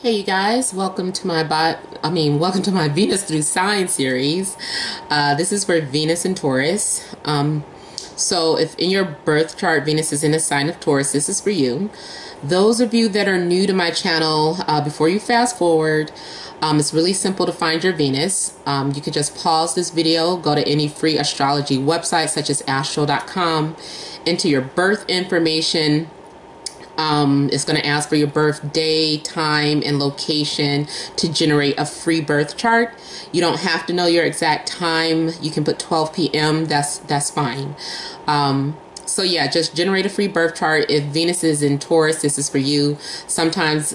Hey you guys, welcome to my welcome to my Venus through Sign series. This is for Venus and Taurus. So if in your birth chart Venus is in a sign of Taurus, this is for you. Those of you that are new to my channel, before you fast forward, it's really simple to find your Venus. You could just pause this video, go to any free astrology website such as astro.com, enter your birth information. It's going to ask for your birthday, time, and location to generate a free birth chart. You don't have to know your exact time. You can put 12 p.m. That's fine. So yeah, just generate a free birth chart. If Venus is in Taurus, this is for you. Sometimes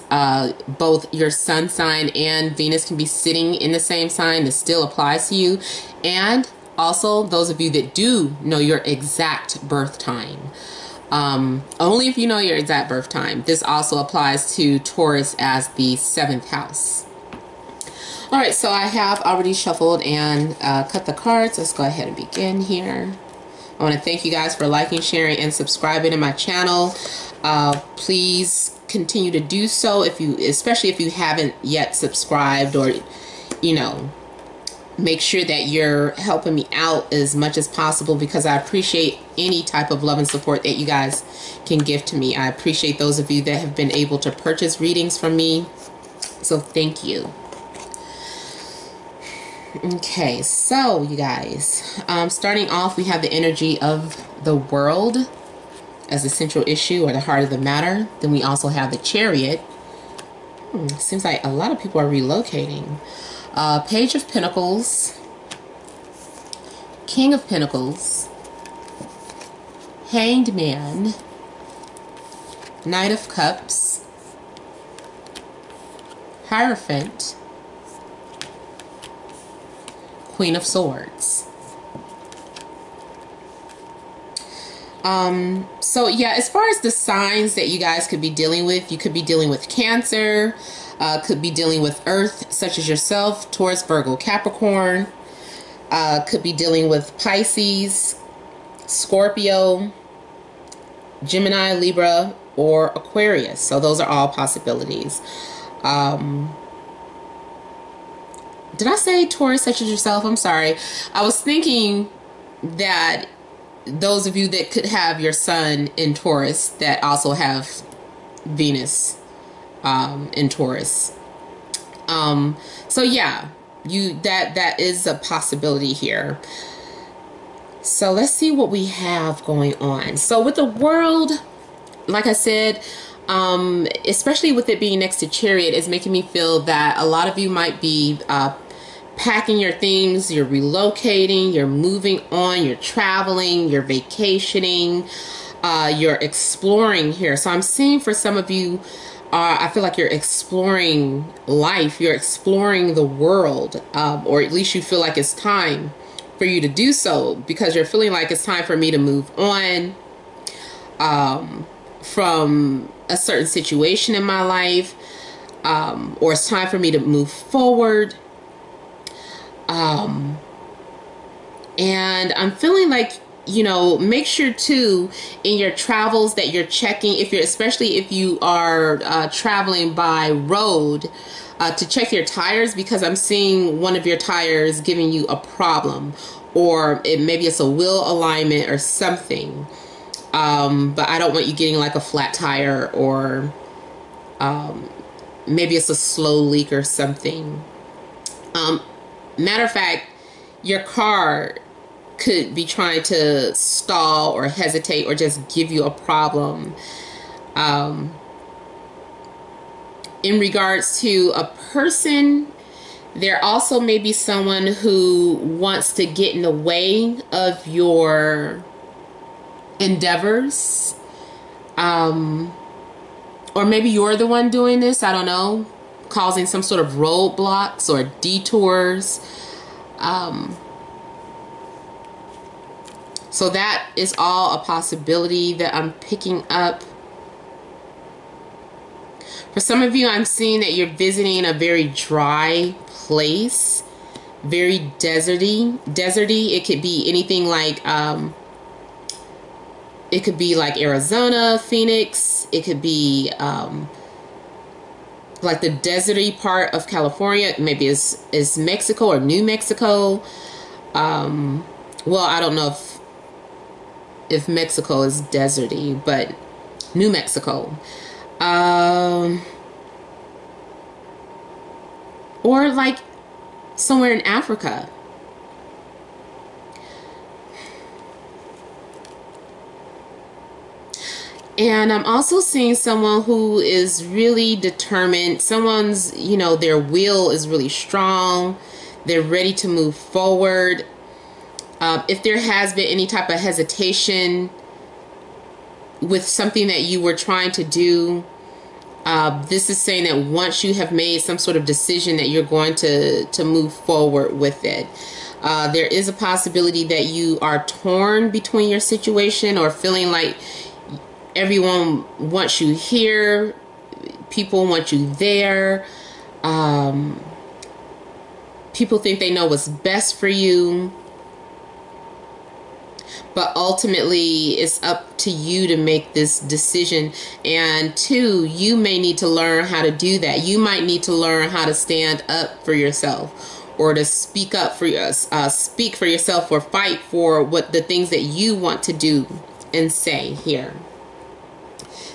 both your sun sign and Venus can be sitting in the same sign. This still applies to you. And also those of you that do know your exact birth time. Only if you know your exact birth time. This also applies to Taurus as the 7th house. Alright, so I have already shuffled and cut the cards. Let's go ahead and begin here. I want to thank you guys for liking, sharing, and subscribing to my channel. Please continue to do so, especially if you haven't yet subscribed, or make sure that you're helping me out as much as possible, because I appreciate any type of love and support that you guys can give to me. I appreciate those of you that have been able to purchase readings from me. So thank you. Okay, so you guys, starting off, we have the energy of the world as the central issue, or the heart of the matter. Then we also have the Chariot. Seems like a lot of people are relocating. Page of Pentacles, King of Pentacles, Hanged Man, Knight of Cups, Hierophant, Queen of Swords. So yeah, as far as the signs that you guys could be dealing with, you could be dealing with Cancer, could be dealing with Earth, such as yourself, Taurus, Virgo, Capricorn, could be dealing with Pisces, Scorpio, Gemini, Libra, or Aquarius. So those are all possibilities. Did I say Taurus, such as yourself? I'm sorry. I was thinking that those of you that could have your sun in Taurus that also have Venus in Taurus. So yeah, that is a possibility here. So let's see what we have going on. So with the world, like I said, especially with it being next to Chariot, is making me feel that a lot of you might be packing your things, you're relocating, you're moving on, you're traveling, you're vacationing, you're exploring here. So I'm seeing for some of you, I feel like you're exploring life, you're exploring the world, or at least you feel like it's time for you to do so, because you're feeling like it's time for me to move on from a certain situation in my life, or it's time for me to move forward. And I'm feeling like, make sure too in your travels that you're checking, especially if you are traveling by road, to check your tires, because I'm seeing one of your tires giving you a problem, or maybe it's a wheel alignment or something. But I don't want you getting like a flat tire, or maybe it's a slow leak or something. Matter of fact, your car could be trying to stall or hesitate or just give you a problem. In regards to a person, there also may be someone who wants to get in the way of your endeavors. Or maybe you're the one doing this, I don't know, causing some sort of roadblocks or detours. So that is all a possibility that I'm picking up. For some of you, I'm seeing that you're visiting a very dry place, very deserty. It could be anything like, it could be like Arizona, Phoenix. It could be like the deserty part of California. Maybe is Mexico or New Mexico. Well, I don't know if Mexico is deserty, but New Mexico. Or like somewhere in Africa. And I'm also seeing someone who is really determined. Someone's, you know, their will is really strong. They're ready to move forward. If there has been any type of hesitation with something that you were trying to do, this is saying that once you have made some sort of decision that you're going to move forward with it. There is a possibility that you are torn between your situation or feeling like everyone wants you here, people want you there, people think they know what's best for you, but ultimately it's up to you to make this decision. And two, you may need to learn how to do that. You might need to learn how to stand up for yourself, or to speak up for speak for yourself, or fight for what the things that you want to do and say here.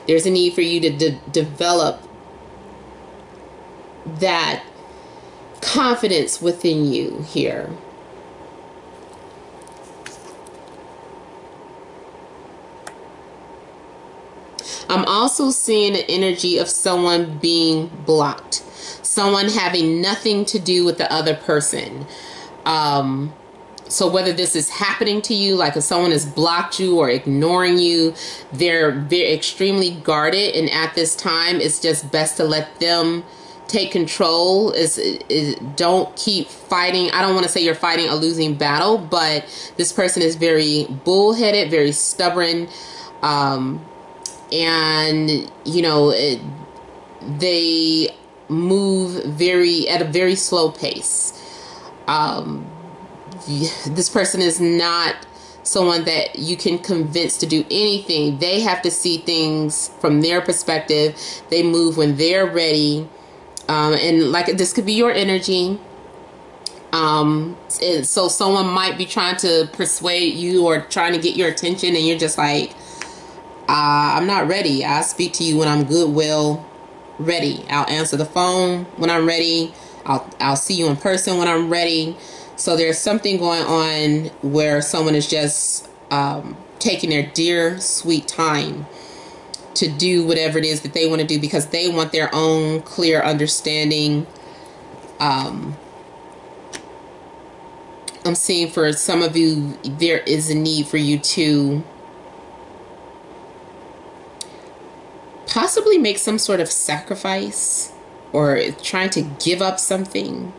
There's a need for you to develop that confidence within you here. I'm also seeing an energy of someone being blocked. Someone having nothing to do with the other person. So whether this is happening to you, like if someone has blocked you or ignoring you, they're extremely guarded. And at this time, it's just best to let them take control. Don't keep fighting. I don't want to say you're fighting a losing battle, but this person is very bullheaded, very stubborn. And, you know, they move at a very slow pace. This person is not someone that you can convince to do anything. They have to see things from their perspective. They move when they're ready. And like this could be your energy. So someone might be trying to persuade you or trying to get your attention, and you're just like, I'm not ready. I'll speak to you when I'm goodwill ready. I'll answer the phone when I'm ready. I'll see you in person when I'm ready. So there's something going on where someone is just taking their dear, sweet time to do whatever it is that they want to do, because they want their own clear understanding. I'm seeing for some of you, there is a need for you to possibly make some sort of sacrifice, or trying to give up something.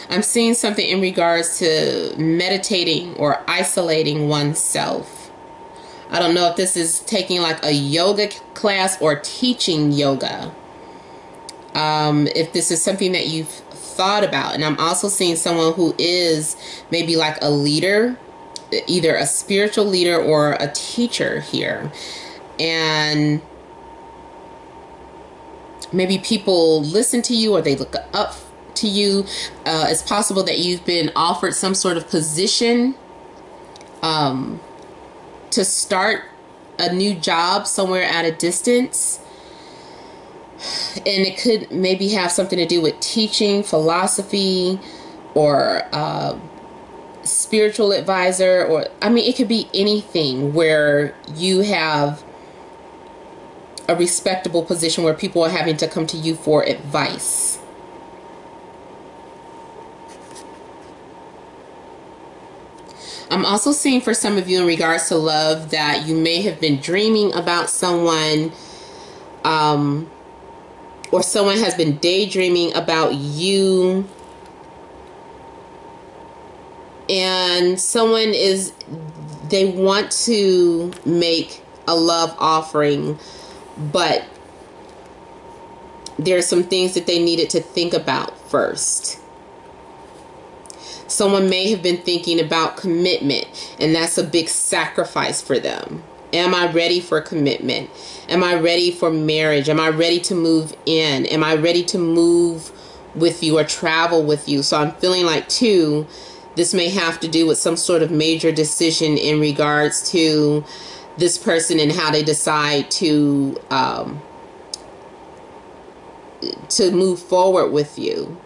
I'm seeing something in regards to meditating or isolating oneself. I don't know if this is taking like a yoga class or teaching yoga. If this is something that you've thought about. And I'm also seeing someone who is maybe like a leader, either a spiritual leader or a teacher here. And maybe people listen to you or they look up to you. It's possible that you've been offered some sort of position to start a new job somewhere at a distance. And it could maybe have something to do with teaching, philosophy, or spiritual advisor, or I mean, it could be anything where you have a respectable position where people are having to come to you for advice. I'm also seeing for some of you in regards to love that you may have been dreaming about someone, or someone has been daydreaming about you, and they want to make a love offering, but there are some things that they needed to think about first. Someone may have been thinking about commitment, and that's a big sacrifice for them. Am I ready for commitment? Am I ready for marriage? Am I ready to move in? Am I ready to move with you or travel with you? So I'm feeling like, too, this may have to do with some sort of major decision in regards to this person and how they decide to move forward with you.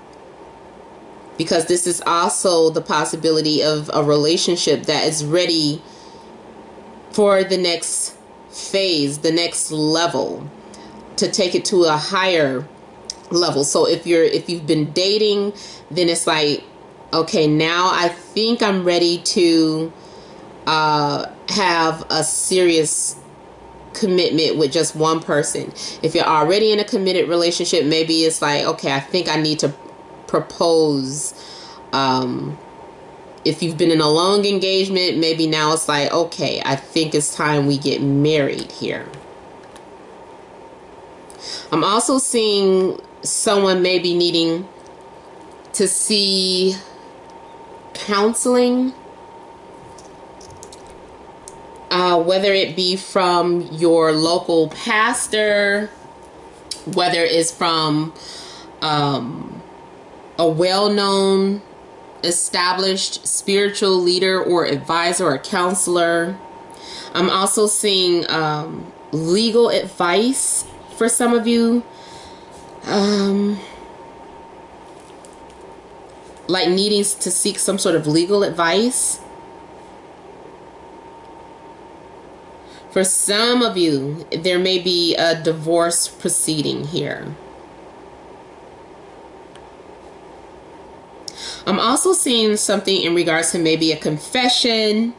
Because this is also the possibility of a relationship that is ready for the next phase, the next level, to take it to a higher level. So if you've been dating, then it's like, okay, now I think I'm ready to have a serious commitment with just one person. If you're already in a committed relationship, maybe it's like, okay, I think I need to propose. If you've been in a long engagement, maybe now it's like, okay, I think it's time we get married here. I'm also seeing someone maybe needing to see counseling, whether it be from your local pastor, whether it's from a well-known established spiritual leader or advisor or counselor. I'm also seeing legal advice for some of you. Like needing to seek some sort of legal advice. For some of you, there may be a divorce proceeding here. I'm also seeing something in regards to maybe a confession.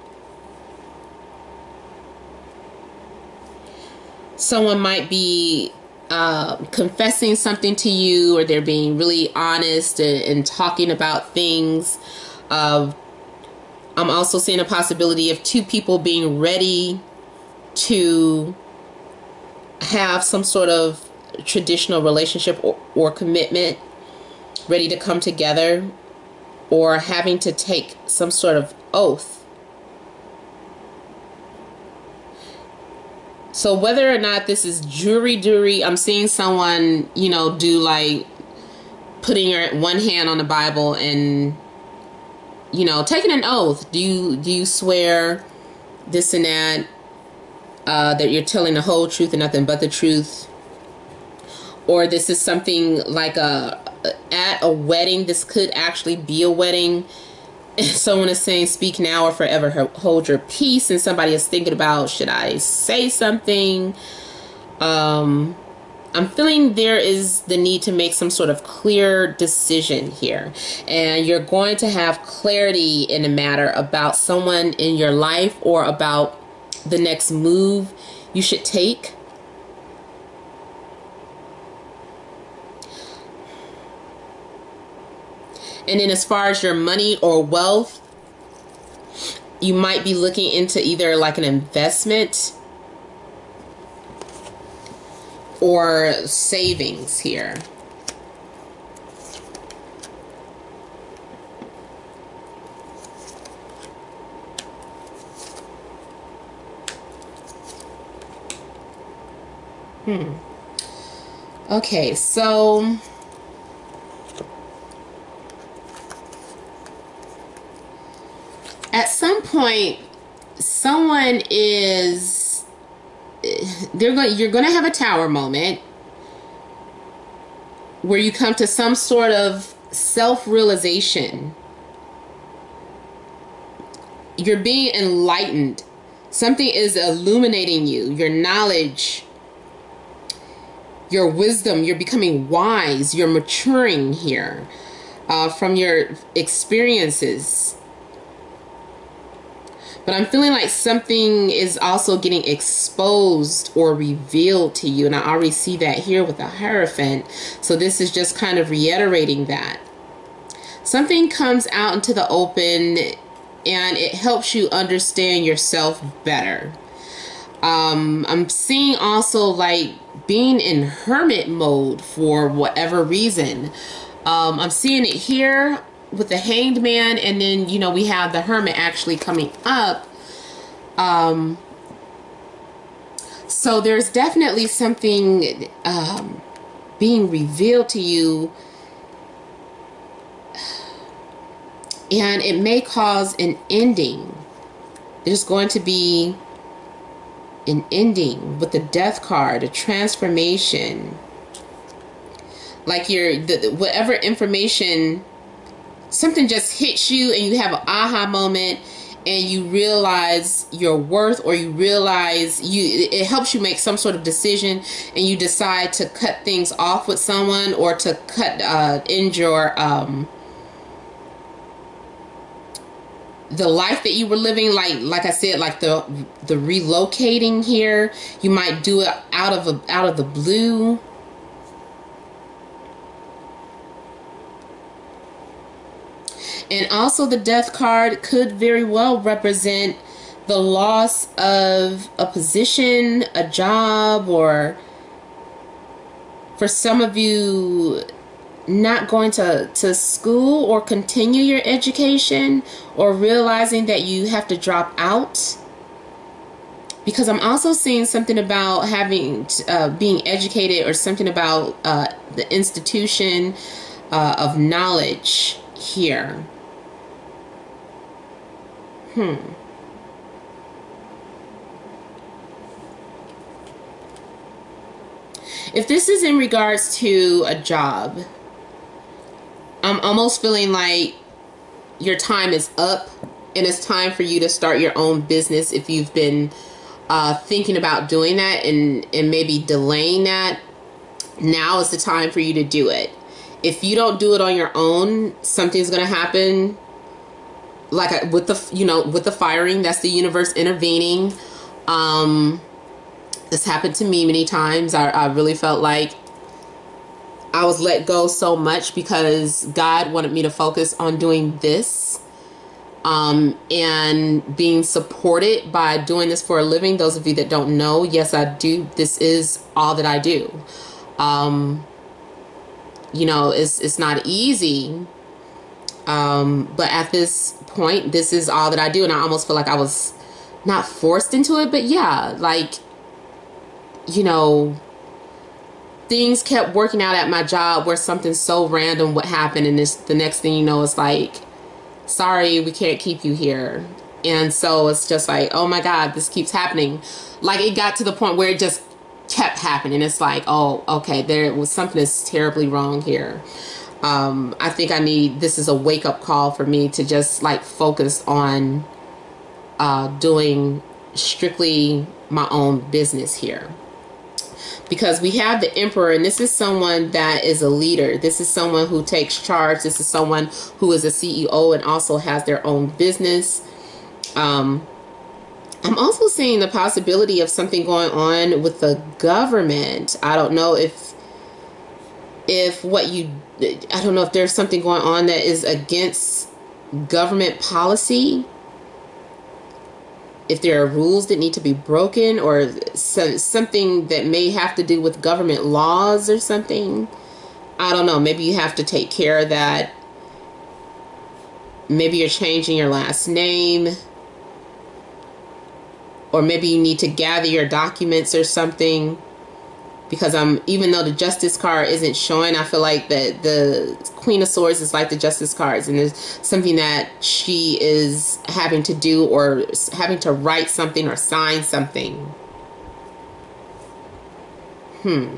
Someone might be confessing something to you, or they're being really honest and talking about things. I'm also seeing a possibility of two people being ready to have some sort of traditional relationship or commitment, ready to come together, or having to take some sort of oath. So whether or not this is jury, I'm seeing someone, do like putting your one hand on the Bible and, taking an oath. Do you swear this and that, that you're telling the whole truth and nothing but the truth? Or this is something like at a wedding. This could actually be a wedding. Someone is saying, speak now or forever hold your peace. And somebody is thinking about, should I say something? I'm feeling there is the need to make some sort of clear decision here. And you're going to have clarity in a matter about someone in your life or about the next move you should take. And then as far as your money or wealth, you might be looking into either like an investment or savings here. Okay, so at some point, someone is, you're going to have a tower moment where you come to some sort of self-realization. You're being enlightened. Something is illuminating you, your knowledge, your wisdom. You're becoming wise. You're maturing here from your experiences. But I'm feeling like something is also getting exposed or revealed to you. And I already see that here with the Hierophant. So this is just kind of reiterating that. Something comes out into the open and it helps you understand yourself better. I'm seeing also like being in hermit mode for whatever reason. I'm seeing it here with the Hanged Man, and then we have the Hermit actually coming up. So there's definitely something being revealed to you, and it may cause an ending. There's going to be an ending with the death card, a transformation. Like whatever information, something just hits you and you have an aha moment and you realize your worth, or you realize it helps you make some sort of decision, and you decide to cut things off with someone, or to end your the life that you were living. Like I said, like the relocating here, you might do it out of the blue. And also the death card could very well represent the loss of a position, a job, or for some of you not going to school or continue your education, or realizing that you have to drop out. Because I'm also seeing something about having being educated, or something about the institution of knowledge here. If this is in regards to a job, I'm almost feeling like your time is up and it's time for you to start your own business. If you've been thinking about doing that and maybe delaying that, now is the time for you to do it. If you don't do it on your own, something's going to happen. Like with the firing, that's the universe intervening. This happened to me many times. I really felt like I was let go so much because God wanted me to focus on doing this, and being supported by doing this for a living. Those of you that don't know, yes, I do. This is all that I do. It's not easy. But at this point, this is all that I do. And I almost feel like I was not forced into it, but yeah, like, things kept working out at my job where something so random would happen. And the next thing you know, it's like, sorry, we can't keep you here. And so it's just like, oh my God, this keeps happening. Like, it got to the point where it just kept happening. It's like, oh, okay, there was something that's terribly wrong here. I think this is a wake-up call for me to just like focus on doing strictly my own business here. Because we have the Emperor, and this is someone that is a leader. This is someone who takes charge. This is someone who is a CEO and also has their own business. I'm also seeing the possibility of something going on with the government. I don't know if there's something going on that is against government policy. If there are rules that need to be broken, or something that may have to do with government laws or something. I don't know. Maybe you have to take care of that. Maybe you're changing your last name. Or maybe you need to gather your documents or something. Because even though the Justice card isn't showing, I feel like that the Queen of Swords is like the Justice cards, and there's something that she is having to do, or having to write something or sign something. Let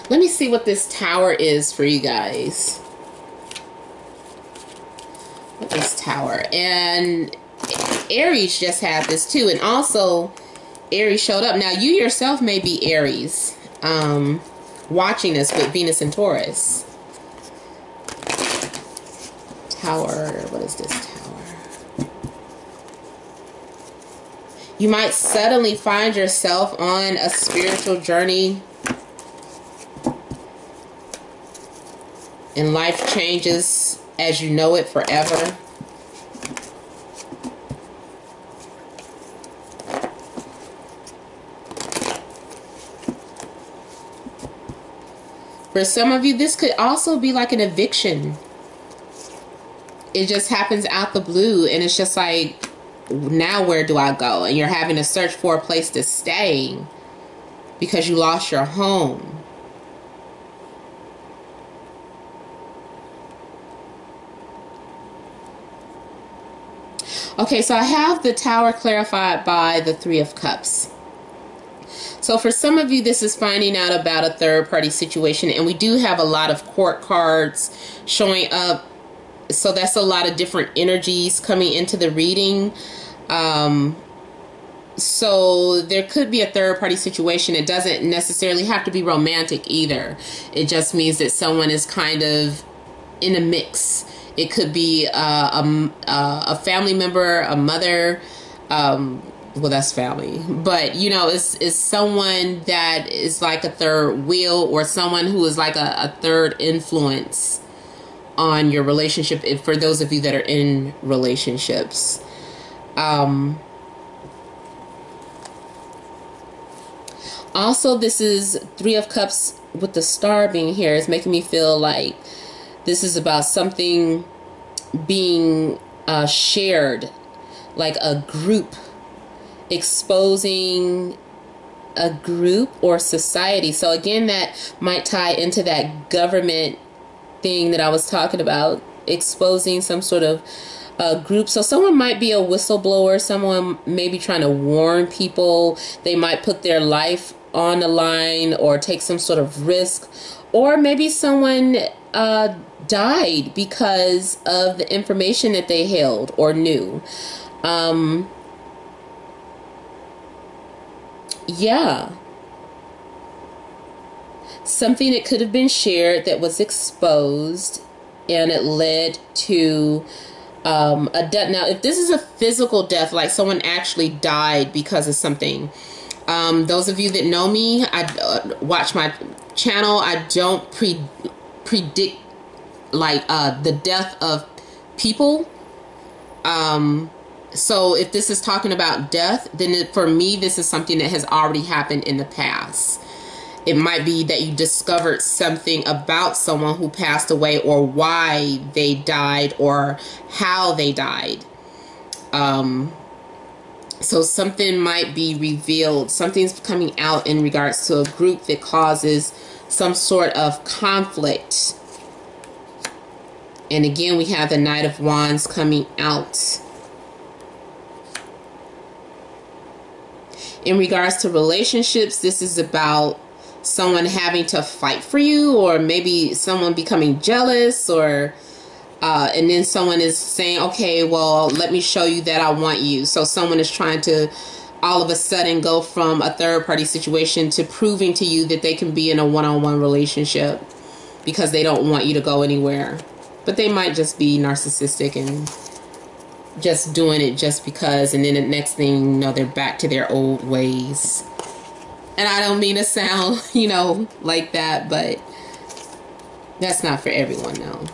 me see what this Tower is for you guys. What is Tower? And Aries just had this too, and also Aries showed up. Now, you yourself may be Aries, watching this with Venus and Taurus. Tower. What is this Tower? You might suddenly find yourself on a spiritual journey, and life changes as you know it forever. For some of you, this could also be like an eviction. It just happens out the blue, and it's just like, now where do I go? And you're having to search for a place to stay because you lost your home. Okay, so I have the Tower clarified by the Three of Cups. So for some of you, this is finding out about a third-party situation, and we do have a lot of court cards showing up. So that's a lot of different energies coming into the reading. So there could be a third-party situation. It doesn't necessarily have to be romantic either. It just means that someone is kind of in a mix. It could be a family member, a mother. Well, that's family, but you know, it's someone that is like a third wheel, or someone who is like a third influence on your relationship. For those of you that are in relationships, also, this is Three of Cups with the Star being here. It's making me feel like this is about something being shared, like a group, exposing a group or society. So again, that might tie into that government thing that I was talking about, exposing some sort of group. So someone might be a whistleblower. Someone may be trying to warn people. They might put their life on the line or take some sort of risk. Or maybe someone died because of the information that they held or knew. Yeah. Something that could have been shared that was exposed, and it led to a death. Now, if this is a physical death, like someone actually died because of something, those of you that know me, I watch my channel, I don't predict like the death of people. So if this is talking about death, then for me, this is something that has already happened in the past. It might be that you discovered something about someone who passed away, or why they died, or how they died. So something might be revealed. Something's coming out in regards to a group that causes some sort of conflict. And again, we have the Knight of Wands coming out. In regards to relationships, this is about someone having to fight for you, or maybe someone becoming jealous, or and then someone is saying, okay, well, let me show you that I want you. So someone is trying to all of a sudden go from a third party situation to proving to you that they can be in a one-on-one relationship, because they don't want you to go anywhere. But they might just be narcissistic and just doing it just because, and then the next thing you know, they're back to their old ways. And I don't mean to sound, you know, like that, but that's not for everyone, though.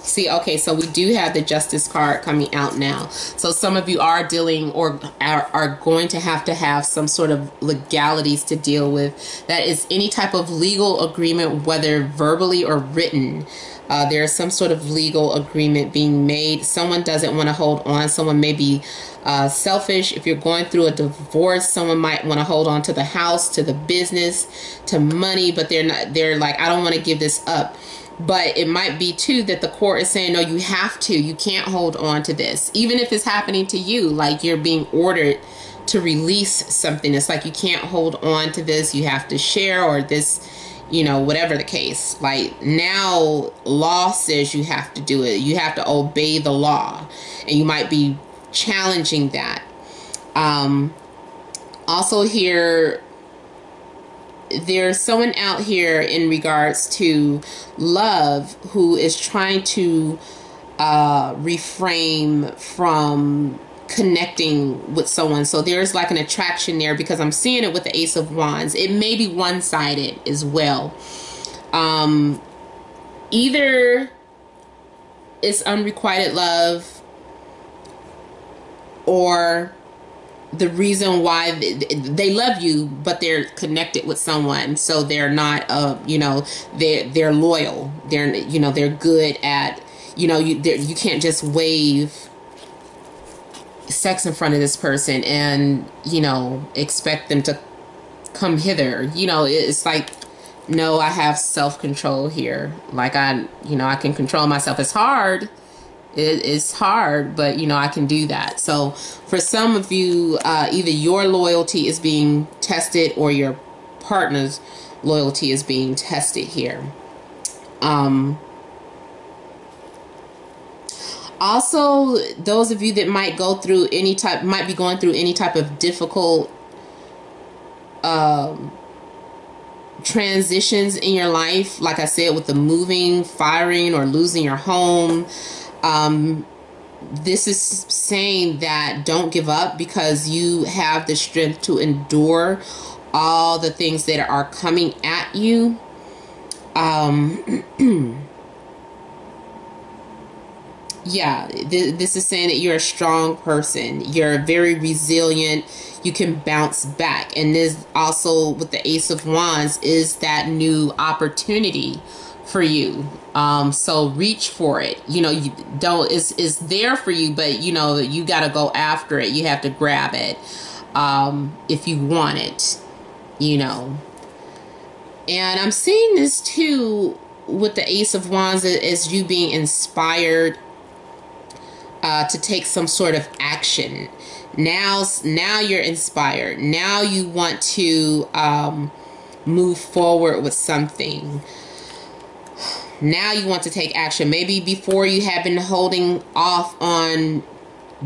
See, okay, so we do have the Justice card coming out now. So some of you are dealing, or are going to have some sort of legalities to deal with. That is any type of legal agreement, whether verbally or written. There is some sort of legal agreement being made. Someone doesn't want to hold on. Someone may be selfish. If you're going through a divorce, someone might want to hold on to the house, to the business, to money, but they're not. They're like, I don't want to give this up. But it might be too that the court is saying, no, you have to. You can't hold on to this, even if it's happening to you. Like you're being ordered to release something. It's like you can't hold on to this. You have to share, or this, you know, whatever the case. Like now law says you have to do it. You have to obey the law, and you might be challenging that. Also here, there's someone out here in regards to love who is trying to refrain from connecting with someone. So there's like an attraction there, because I'm seeing it with the Ace of Wands. It may be one-sided as well. Either it's unrequited love, or the reason why they love you, but they're connected with someone, so they're not you know, they're loyal, they're, you know, they're good at, you know, you can't just wave sex in front of this person and, you know, expect them to come hither. You know, it's like, no, I have self-control here. Like, you know, I can control myself. It's hard. It's hard, but, you know, I can do that. So for some of you, either your loyalty is being tested or your partner's loyalty is being tested here. Also, those of you that might be going through any type of difficult transitions in your life, like I said, with the moving, firing, or losing your home, this is saying that don't give up, because you have the strength to endure all the things that are coming at you. Yeah, this is saying that you're a strong person. You're very resilient. You can bounce back. And this also, with the Ace of Wands, is that new opportunity for you. So reach for it. You know, you don't, it's there for you, but you know, you got to go after it. You have to grab it, if you want it, you know. And I'm seeing this too with the Ace of Wands as you being inspired to take some sort of action. Now you're inspired. Now you want to move forward with something. Now you want to take action. Maybe before you have been holding off on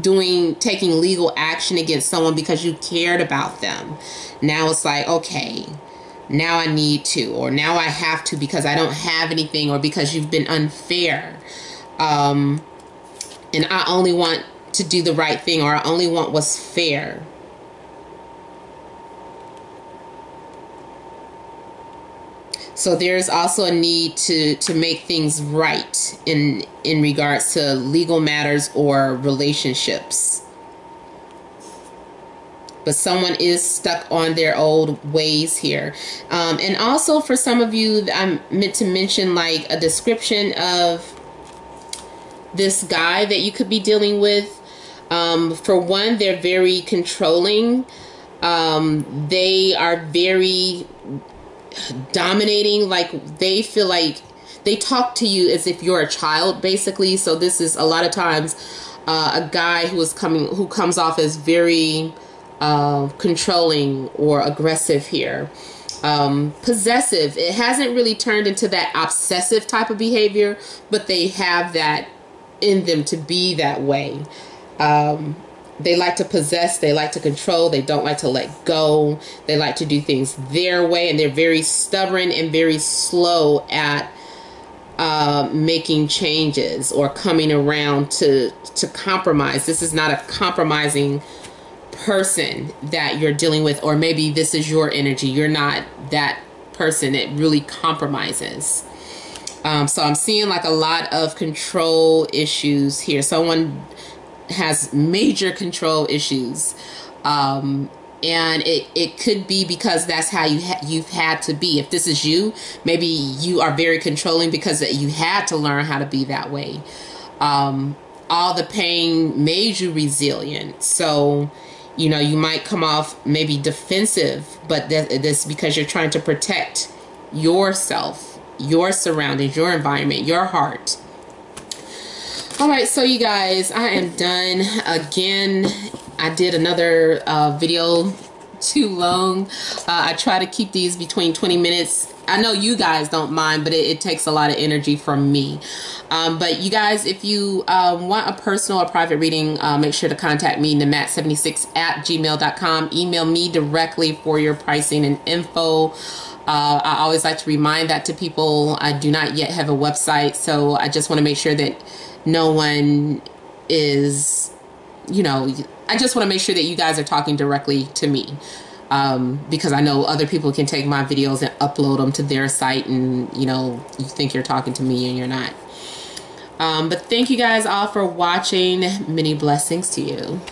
taking legal action against someone because you cared about them. Now it's like, okay, now I need to, or now I have to because I don't have anything, or because you've been unfair. And I only want to do the right thing, or I only want what's fair. So there's also a need to make things right in regards to legal matters or relationships. But someone is stuck on their old ways here. And also for some of you, I meant to mention like a description of this guy that you could be dealing with. For one, they're very controlling. They are very dominating. Like, they feel like they talk to you as if you're a child, basically. So this is a lot of times a guy who comes off as very controlling or aggressive here. Possessive. It hasn't really turned into that obsessive type of behavior, but they have that in them to be that way. They like to possess, they like to control, they don't like to let go, they like to do things their way, and they're very stubborn and very slow at making changes or coming around to compromise. This is not a compromising person that you're dealing with, or maybe this is your energy. You're not that person that really compromises. So I'm seeing like a lot of control issues here. Someone has major control issues. And it could be because that's how you've had to be. If this is you, maybe you are very controlling because you had to learn how to be that way. All the pain made you resilient. So, you know, you might come off maybe defensive, but that's because you're trying to protect yourself, your surroundings, your environment, your heart. All right, so you guys, I am done. Again, I did another video too long. I try to keep these between 20 minutes. I know you guys don't mind, but it takes a lot of energy from me. But you guys, if you want a personal or private reading, make sure to contact me, namat76@gmail.com. Email me directly for your pricing and info. I always like to remind that to people. I do not yet have a website, so I just want to make sure that no one is, you know, I just want to make sure that you guys are talking directly to me. Because I know other people can take my videos and upload them to their site, and, you know, you think you're talking to me and you're not. But thank you guys all for watching. Many blessings to you.